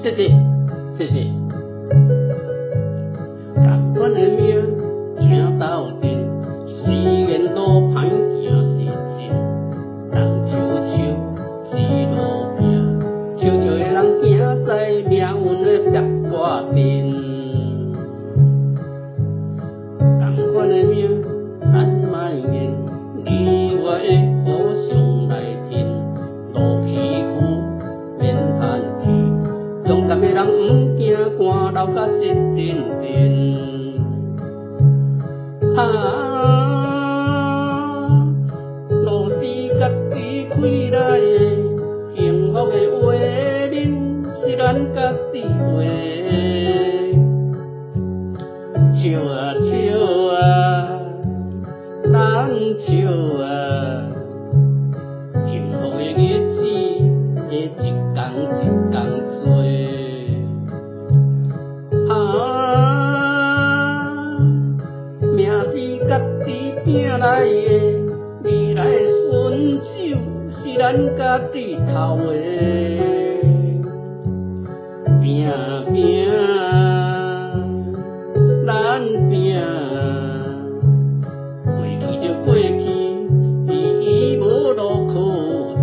谢谢，谢谢。同款的命行到底，虽然路歹行是真，人像树一路行，像像的人行在命运的壁挂顶。同款的命，咱莫言，你我的好相来天，路崎岖免叹气，勇敢的人不惊寒流甲一阵阵。路是家己开来的，幸福的画面是咱家己画。笑啊笑啊，咱笑啊，幸福的日子会一天一天过。命是家己拼来的，未来的顺手是咱家己头的。拼拼，咱拼，过去就过去，伊无路可退。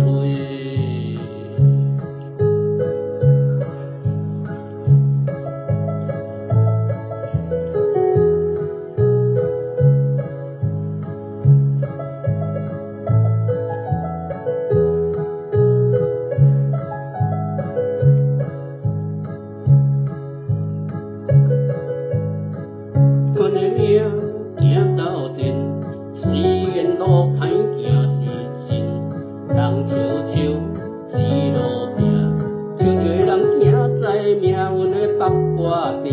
行到顶，虽然路歹行是真，人笑笑一路行，像像的人行在命运的北挂顶。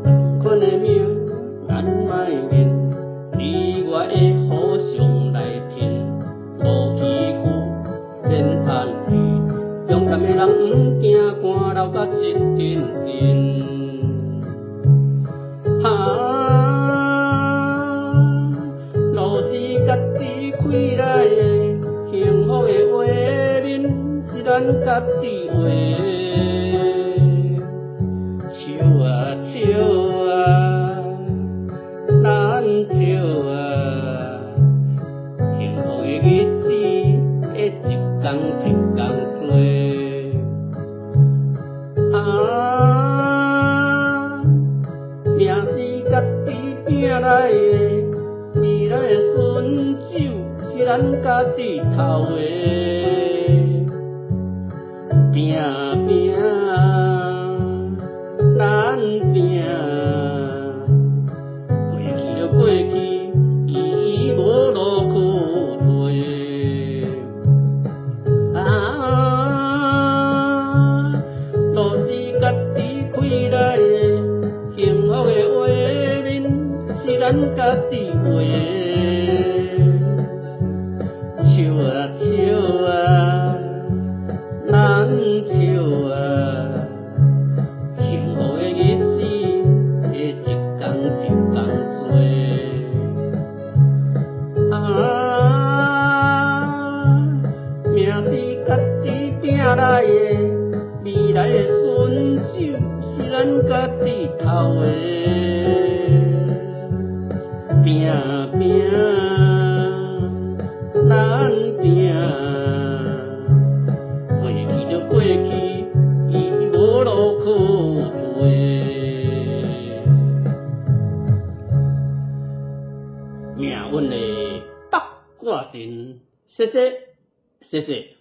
同款的命，咱莫言，你我的好相来天，路崎岖免叹气，勇敢的人不惊寒流甲一阵阵。路是家己开来的，幸福的画面是咱家己画。笑啊笑啊，咱笑啊，幸福的日子会一天一天过。命是家己拼来的，未来的顺手是咱家己头的。拼拼，咱拼，过去就过去，伊无路可退。路是家己开来的，幸福的画面是咱家己画。笑啊笑啊，咱笑啊，幸福的日子会一天一天过。命是家己拼来的，未来的顺手是咱家己头的。拼拼，咱拼，过去就过去，伊无路可退。命运的北挂顶，谢谢，谢谢。